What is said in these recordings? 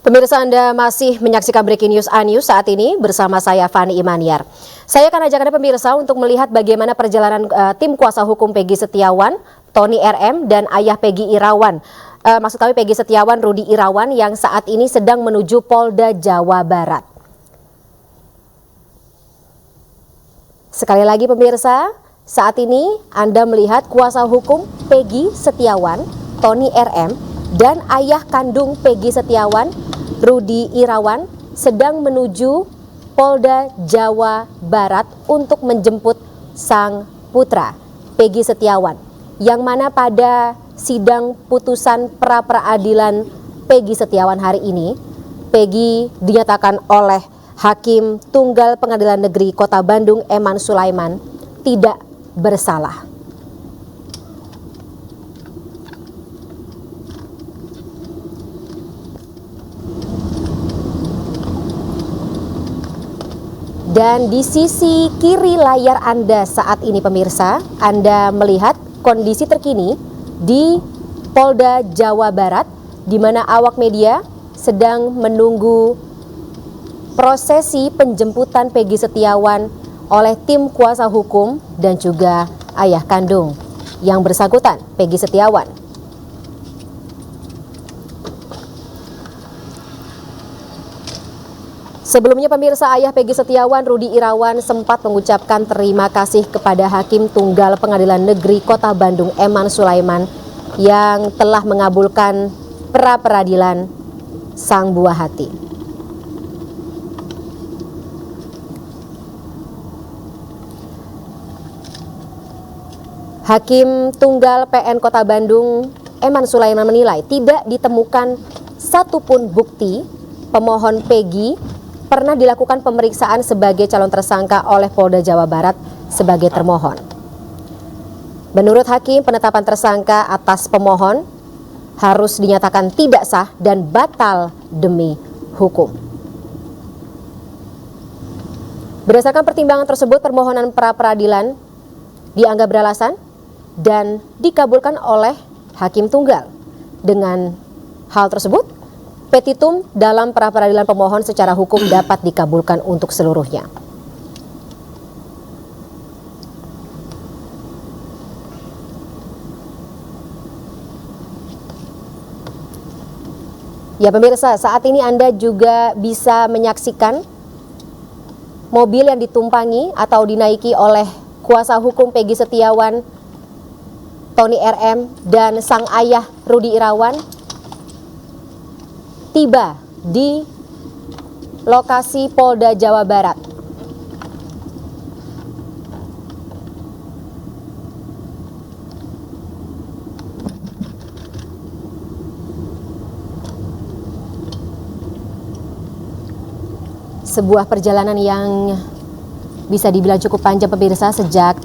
Pemirsa, Anda masih menyaksikan Breaking News A-News saat ini bersama saya Fani Imaniar. Saya akan ajak Anda pemirsa untuk melihat bagaimana perjalanan tim kuasa hukum Peggy Setiawan, Tony RM, dan ayah Peggy Irawan. Maksud kami Peggy Setiawan, Rudy Irawan yang saat ini sedang menuju Polda Jawa Barat. Sekali lagi pemirsa, saat ini Anda melihat kuasa hukum Peggy Setiawan, Tony RM, dan ayah kandung Peggy Setiawan, Rudy Irawan, sedang menuju Polda Jawa Barat untuk menjemput sang putra, Peggy Setiawan, yang mana pada sidang putusan pra-peradilan Peggy Setiawan hari ini, Peggy dinyatakan oleh Hakim Tunggal Pengadilan Negeri Kota Bandung Eman Sulaiman tidak bersalah. Dan di sisi kiri layar Anda saat ini pemirsa, Anda melihat kondisi terkini di Polda Jawa Barat, di mana awak media sedang menunggu prosesi penjemputan Peggy Setiawan oleh tim kuasa hukum dan juga ayah kandung yang bersangkutan, Peggy Setiawan. Sebelumnya pemirsa, ayah Peggy Setiawan, Rudy Irawan, sempat mengucapkan terima kasih kepada Hakim Tunggal Pengadilan Negeri Kota Bandung Eman Sulaiman yang telah mengabulkan pra-peradilan sang buah hati. Hakim Tunggal PN Kota Bandung Eman Sulaiman menilai tidak ditemukan satupun bukti pemohon Peggy pernah dilakukan pemeriksaan sebagai calon tersangka oleh Polda Jawa Barat sebagai termohon. Menurut Hakim, penetapan tersangka atas pemohon harus dinyatakan tidak sah dan batal demi hukum. Berdasarkan pertimbangan tersebut, permohonan pra-peradilan dianggap beralasan dan dikabulkan oleh Hakim Tunggal. Dengan hal tersebut, petitum dalam pra-peradilan pemohon secara hukum dapat dikabulkan untuk seluruhnya. Ya pemirsa, saat ini Anda juga bisa menyaksikan mobil yang ditumpangi atau dinaiki oleh kuasa hukum Peggy Setiawan, Tony RM, dan sang ayah Rudy Irawan tiba di lokasi Polda Jawa Barat. Sebuah perjalanan yang bisa dibilang cukup panjang pemirsa sejak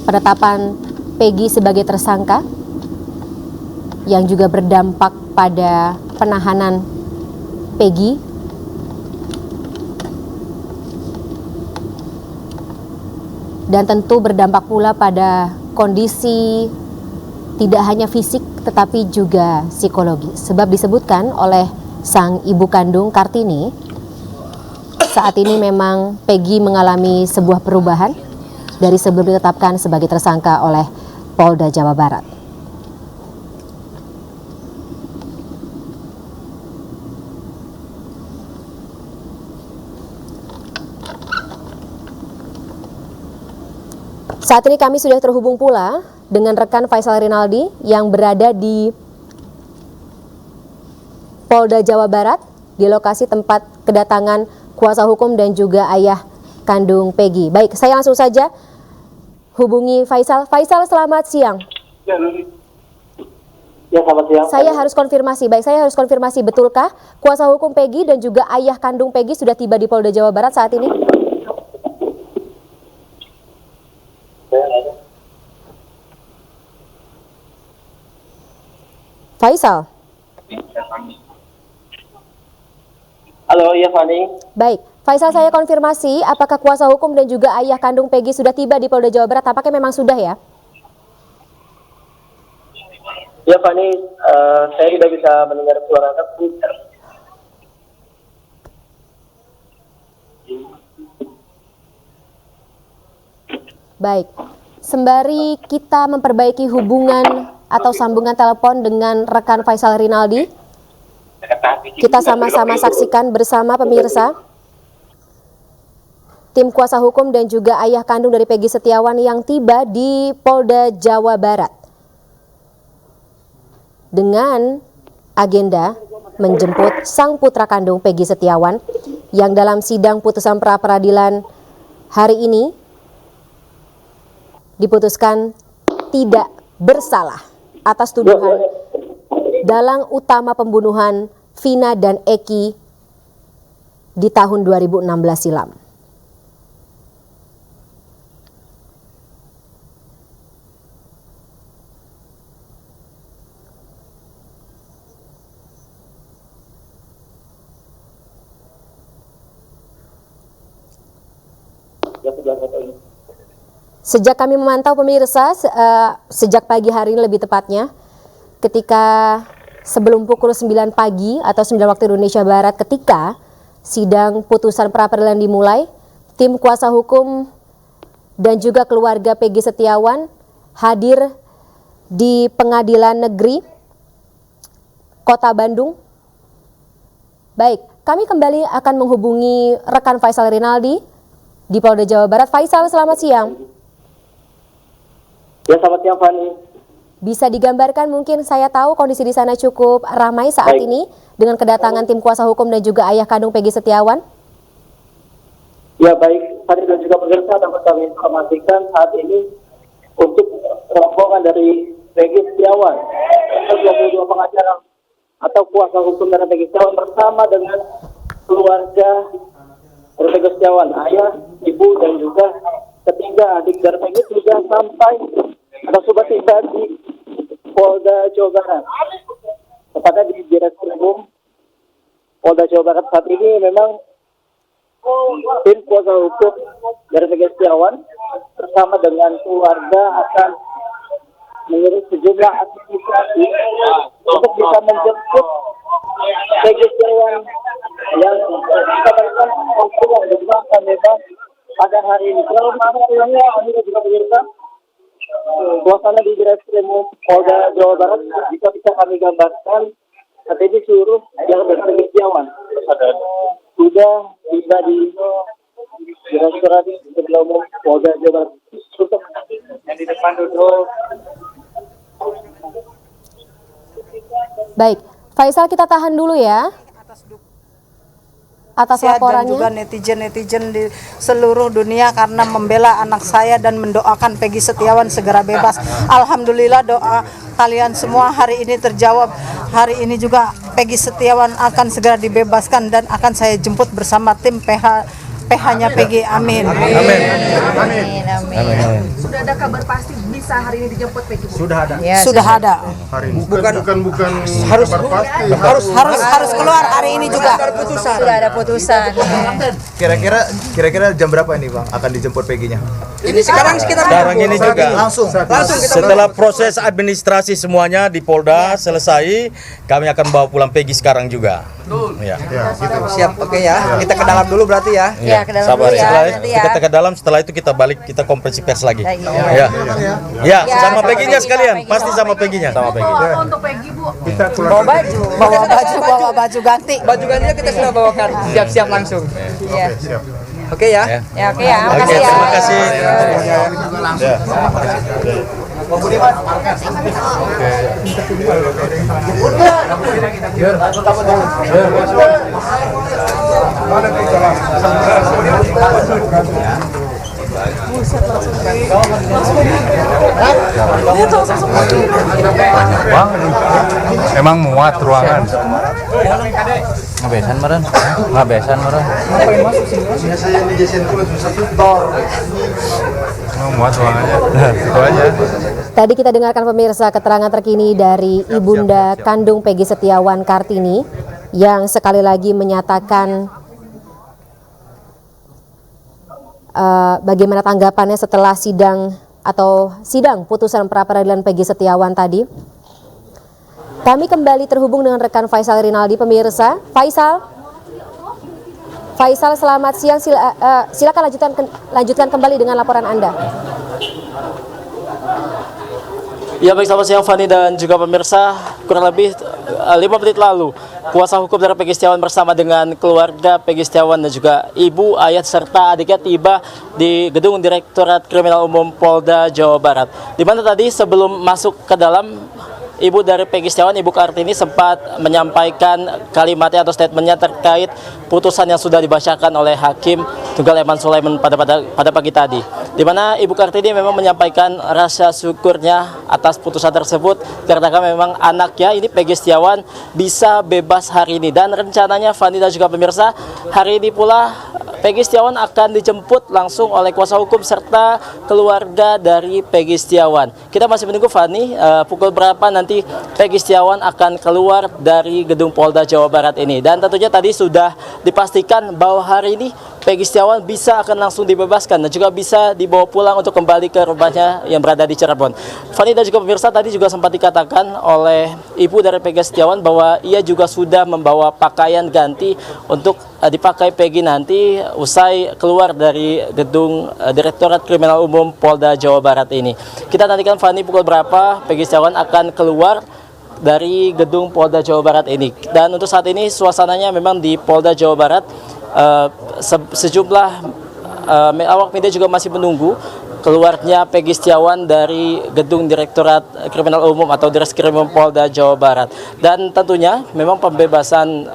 penetapan Peggy sebagai tersangka, yang juga berdampak pada penahanan Peggy dan tentu berdampak pula pada kondisi tidak hanya fisik tetapi juga psikologi. Sebab disebutkan oleh sang ibu kandung Kartini, saat ini memang Peggy mengalami sebuah perubahan dari sebelum ditetapkan sebagai tersangka oleh Polda Jawa Barat. Saat ini kami sudah terhubung pula dengan rekan Faisal Rinaldi yang berada di Polda Jawa Barat, di lokasi tempat kedatangan kuasa hukum dan juga ayah kandung Peggy. Baik, saya langsung saja hubungi Faisal. Faisal, selamat siang. Ya, selamat siang. Saya harus konfirmasi, betulkah kuasa hukum Peggy dan juga ayah kandung Peggy sudah tiba di Polda Jawa Barat saat ini? Faisal. Halo, iya Fani. Baik, Faisal, saya konfirmasi apakah kuasa hukum dan juga ayah kandung Peggy sudah tiba di Polda Jawa Barat? Apakah memang sudah ya? Ya Fani, saya tidak bisa mendengar suara Anda. Baik, sembari kita memperbaiki hubungan atau sambungan telepon dengan rekan Faisal Rinaldi, kita sama-sama saksikan bersama pemirsa tim kuasa hukum dan juga ayah kandung dari Peggy Setiawan yang tiba di Polda Jawa Barat dengan agenda menjemput sang putra kandung Peggy Setiawan yang dalam sidang putusan pra-peradilan hari ini diputuskan tidak bersalah atas tuduhan dalang utama pembunuhan Vina dan Eki di tahun 2016 silam. Sejak kami memantau pemirsa, sejak pagi hari ini lebih tepatnya, ketika sebelum pukul 9 pagi atau 9 waktu Indonesia Barat, ketika sidang putusan pra-peradilan dimulai, tim kuasa hukum dan juga keluarga Peggy Setiawan hadir di Pengadilan Negeri Kota Bandung. Baik, kami kembali akan menghubungi rekan Faisal Rinaldi di Polda Jawa Barat. Faisal, selamat siang. Ya, selamat siang Fani. Bisa digambarkan, mungkin saya tahu kondisi di sana cukup ramai saat ini dengan kedatangan tim kuasa hukum dan juga ayah kandung Peggy Setiawan. Ya baik, Fani dan juga pemirsa, dapat kami informasikan saat ini untuk rombongan dari Peggy Setiawan, 22 pengacara atau kuasa hukum dari Peggy Setiawan bersama dengan keluarga dari Peggy Setiawan, ayah, ibu dan juga ketiga adik dari Peggy sudah sampai atau sudah tiba di Polda Jawa Barat, tepatnya di Direktorat Polda Jawa Barat. Saat ini memang tim kuasa hukum dari Peggy Setiawan bersama dengan keluarga akan mengirim sejumlah administrasi untuk bisa menjemput Peggy Setiawan yang dikabarkan pulang dan juga akan bebas pada hari ini. Kalau misalnya kami juga pemirsa, suasana di Direktorat Polda Jawa Barat jika bisa kami gambarkan, saat ini seluruh yang dari Peggy Setiawan sudah tiba di Direktorat Umum Polda Jawa Barat. Untuk yang di depan duduk. Baik, Faisal, kita tahan dulu ya atas laporannya. Dan juga netizen-netizen di seluruh dunia karena membela anak saya dan mendoakan Peggy Setiawan segera bebas. Alhamdulillah doa kalian semua hari ini terjawab. Hari ini juga Peggy Setiawan akan segera dibebaskan dan akan saya jemput bersama tim PH-nya Peggy. Amin. Amin. Sudah ada kabar pasti bisa hari ini dijemput Peggy? Sudah ada. Ya, sudah ada. Hari ini. Bukan harus kabar pasti. harus keluar hari ini juga. Sudah ada putusan. Kira-kira jam berapa ini Bang akan dijemput Peggy-nya? Ini sekarang ini juga Langsung setelah proses administrasi semuanya di Polda selesai, kami akan bawa pulang Peggy sekarang juga. Ya. Ya, gitu. Siap, oke ya. Kita ke dalam dulu berarti ya. Ya, ke dalam Sabar dulu ya, setelah nanti ya. kita ke dalam, setelah itu kita balik, kita konferensi pers lagi. Ya. Ya, Ya, sama sama Peggy-nya Peggy, sekalian, sama pasti Peggy. sama Peggy-nya. Sama Peggy. Untuk Peggy, Bu. Kita pulang. Bawa baju ganti. Baju gantinya kita sudah bawakan, siap-siap langsung. Ya. Siap. Oke ya. Ya, oke ya. Oke, Makasih ya. terima kasih. Emang muat ruangan. Ngabesan meren. Emang muat ruangannya. Itu aja. Tadi kita dengarkan pemirsa keterangan terkini dari ibunda kandung Peggy Setiawan, Kartini, yang sekali lagi menyatakan bagaimana tanggapannya setelah sidang putusan pra-peradilan Peggy Setiawan tadi. Kami kembali terhubung dengan rekan Faisal Rinaldi, pemirsa. Faisal, selamat siang. Silakan lanjutkan kembali dengan laporan Anda. Ya baik, selamat siang Fani dan juga pemirsa. Kurang lebih 5 menit lalu, kuasa hukum dari Peggy Setiawan bersama dengan keluarga Peggy Setiawan dan juga ibu, ayah serta adiknya tiba di gedung Direktorat Kriminal Umum Polda Jawa Barat. Di mana tadi sebelum masuk ke dalam, ibu dari Peggy Setiawan, Ibu Kartini, sempat menyampaikan kalimatnya atau statementnya terkait putusan yang sudah dibacakan oleh Hakim Tunggal Eman Sulaiman pada pagi tadi. Di mana Ibu Kartini memang menyampaikan rasa syukurnya atas putusan tersebut karena memang anaknya ini Peggy Setiawan bisa bebas hari ini, dan rencananya Fani dan juga pemirsa, hari ini pula Peggy Setiawan akan dijemput langsung oleh kuasa hukum serta keluarga dari Peggy Setiawan. Kita masih menunggu Fani, pukul berapa nanti Peggy Setiawan akan keluar dari gedung Polda Jawa Barat ini. Dan tentunya tadi sudah dipastikan bahwa hari ini Peggy Setiawan bisa akan langsung dibebaskan dan juga bisa dibawa pulang untuk kembali ke rumahnya yang berada di Cirebon. Fani dan juga pemirsa, tadi juga sempat dikatakan oleh ibu dari Peggy Setiawan bahwa ia juga sudah membawa pakaian ganti untuk dipakai Peggy nanti usai keluar dari gedung Direktorat Kriminal Umum Polda Jawa Barat ini. Kita nantikan Fani pukul berapa Peggy Setiawan akan keluar dari gedung Polda Jawa Barat ini. Dan untuk saat ini suasananya memang di Polda Jawa Barat, sejumlah awak media juga masih menunggu keluarnya Peggy Setiawan dari gedung Direktorat Kriminal Umum atau Direskrimum Polda Jawa Barat. Dan tentunya memang pembebasan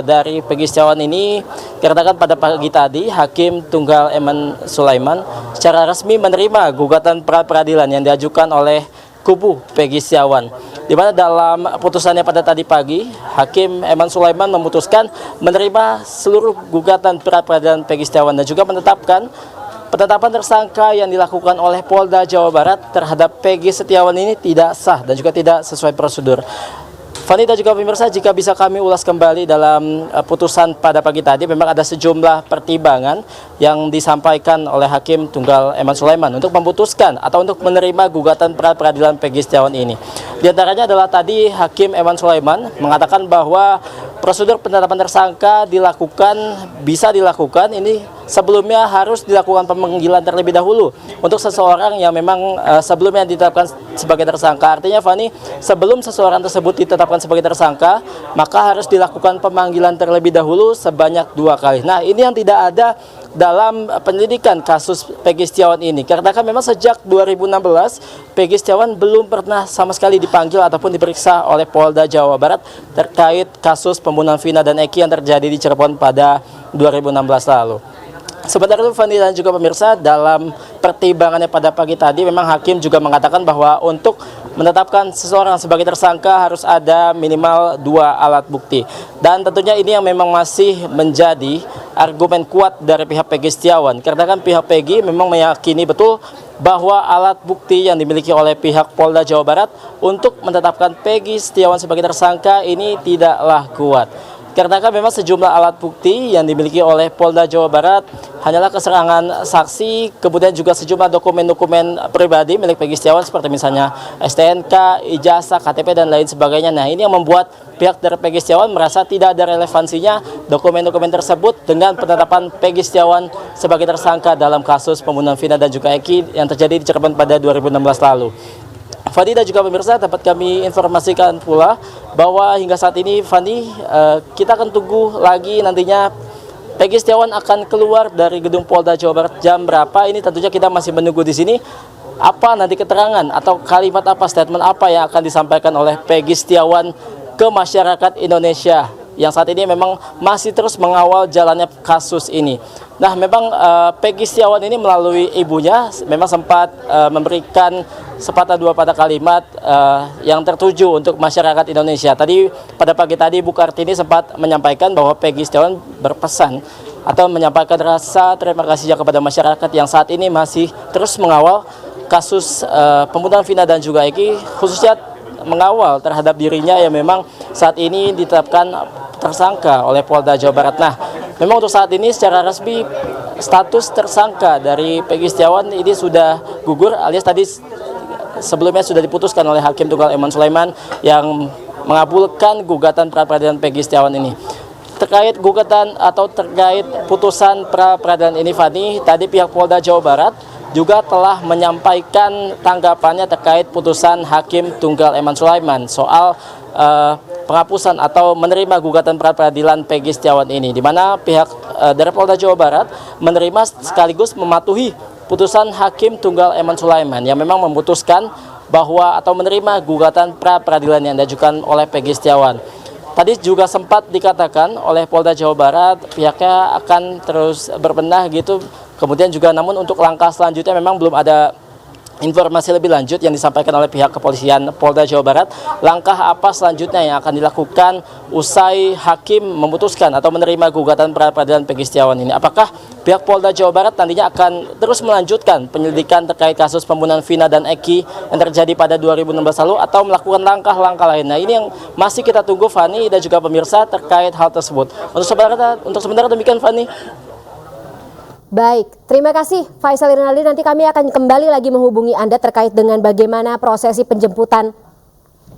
dari Peggy Setiawan ini dikatakan pada pagi tadi Hakim Tunggal Eman Sulaiman secara resmi menerima gugatan pra peradilan yang diajukan oleh kubu Peggy Setiawan. Di mana dalam putusannya pada tadi pagi, Hakim Eman Sulaiman memutuskan menerima seluruh gugatan pra peradilan Peggy Setiawan dan juga menetapkan penetapan tersangka yang dilakukan oleh Polda Jawa Barat terhadap Peggy Setiawan ini tidak sah dan juga tidak sesuai prosedur. Fani dan juga pemirsa, jika bisa kami ulas kembali dalam putusan pada pagi tadi, memang ada sejumlah pertimbangan yang disampaikan oleh Hakim Tunggal Eman Sulaiman untuk memutuskan atau untuk menerima gugatan pra peradilan Peggy Setiawan ini. Di antaranya adalah tadi Hakim Eman Sulaiman mengatakan bahwa prosedur penetapan tersangka bisa dilakukan ini sebelumnya harus dilakukan pemanggilan terlebih dahulu untuk seseorang yang memang sebelumnya ditetapkan sebagai tersangka. Artinya Fani, sebelum seseorang tersebut ditetapkan sebagai tersangka, maka harus dilakukan pemanggilan terlebih dahulu sebanyak 2 kali. Nah, ini yang tidak ada dalam penyelidikan kasus Peggy Setiawan ini, karena kan memang sejak 2016 Peggy Setiawan belum pernah sama sekali dipanggil ataupun diperiksa oleh Polda Jawa Barat terkait kasus pembunuhan Vina dan Eki yang terjadi di Cirebon pada 2016 lalu. Sebenarnya Fani dan juga pemirsa, dalam pertimbangannya pada pagi tadi memang Hakim juga mengatakan bahwa untuk menetapkan seseorang sebagai tersangka harus ada minimal 2 alat bukti. Dan tentunya ini yang memang masih menjadi argumen kuat dari pihak Peggy Setiawan, karena kan pihak Peggy memang meyakini betul bahwa alat bukti yang dimiliki oleh pihak Polda Jawa Barat untuk menetapkan Peggy Setiawan sebagai tersangka ini tidaklah kuat. Karena kan memang sejumlah alat bukti yang dimiliki oleh Polda Jawa Barat hanyalah keterangan saksi, kemudian juga sejumlah dokumen-dokumen pribadi milik Peggy Setiawan seperti misalnya STNK, ijazah, KTP, dan lain sebagainya. Nah, ini yang membuat pihak dari Peggy Setiawan merasa tidak ada relevansinya dokumen-dokumen tersebut dengan penetapan Peggy Setiawan sebagai tersangka dalam kasus pembunuhan Vina dan juga Eki yang terjadi di Cirebon pada 2016 lalu. Fani dan juga pemirsa, dapat kami informasikan pula bahwa hingga saat ini Fani, kita akan tunggu lagi nantinya Peggy Setiawan akan keluar dari gedung Polda Jawa Barat jam berapa. Ini tentunya kita masih menunggu di sini apa nanti keterangan atau kalimat apa, statement apa yang akan disampaikan oleh Peggy Setiawan ke masyarakat Indonesia yang saat ini memang masih terus mengawal jalannya kasus ini. Nah, memang Peggy Setiawan ini melalui ibunya memang sempat memberikan sepatah dua patah kalimat yang tertuju untuk masyarakat Indonesia. Tadi pada pagi tadi Bu Kartini sempat menyampaikan bahwa Peggy Setiawan berpesan atau menyampaikan rasa terima kasihnya kepada masyarakat yang saat ini masih terus mengawal kasus pembunuhan Vina dan juga Eki, khususnya mengawal terhadap dirinya yang memang saat ini ditetapkan tersangka oleh Polda Jawa Barat. Nah, memang untuk saat ini secara resmi status tersangka dari Peggy Setiawan ini sudah gugur, alias tadi sebelumnya sudah diputuskan oleh Hakim Tunggal Eman Sulaiman yang mengabulkan gugatan pra-peradilan Peggy Setiawan ini. Terkait gugatan atau terkait putusan pra-peradilan ini, Fani, tadi pihak Polda Jawa Barat juga telah menyampaikan tanggapannya terkait putusan Hakim Tunggal Eman Sulaiman soal penghapusan atau menerima gugatan pra-peradilan Peggy Setiawan ini, di mana pihak dari Polda Jawa Barat menerima sekaligus mematuhi putusan Hakim Tunggal Eman Sulaiman yang memang memutuskan bahwa atau menerima gugatan pra-peradilan yang diajukan oleh Peggy Setiawan. Tadi juga sempat dikatakan oleh Polda Jawa Barat pihaknya akan terus berbenah gitu. Kemudian juga namun untuk langkah selanjutnya memang belum ada informasi lebih lanjut yang disampaikan oleh pihak kepolisian Polda Jawa Barat. Langkah apa selanjutnya yang akan dilakukan usai hakim memutuskan atau menerima gugatan pra-peradilan Peggy Setiawan ini? Apakah pihak Polda Jawa Barat nantinya akan terus melanjutkan penyelidikan terkait kasus pembunuhan Vina dan Eki yang terjadi pada 2016 lalu atau melakukan langkah-langkah lain? Nah, ini yang masih kita tunggu, Fani dan juga pemirsa, terkait hal tersebut. Untuk sementara demikian, Fani. Baik, terima kasih Faisal Rinaldi. Nanti kami akan kembali lagi menghubungi Anda terkait dengan bagaimana prosesi penjemputan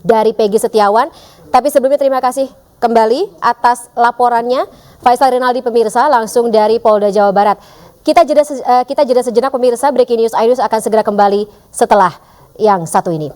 dari Peggy Setiawan. Tapi sebelumnya terima kasih kembali atas laporannya Faisal Rinaldi, pemirsa, langsung dari Polda Jawa Barat. Kita jeda sejenak, pemirsa. Breaking News iNews akan segera kembali setelah yang satu ini.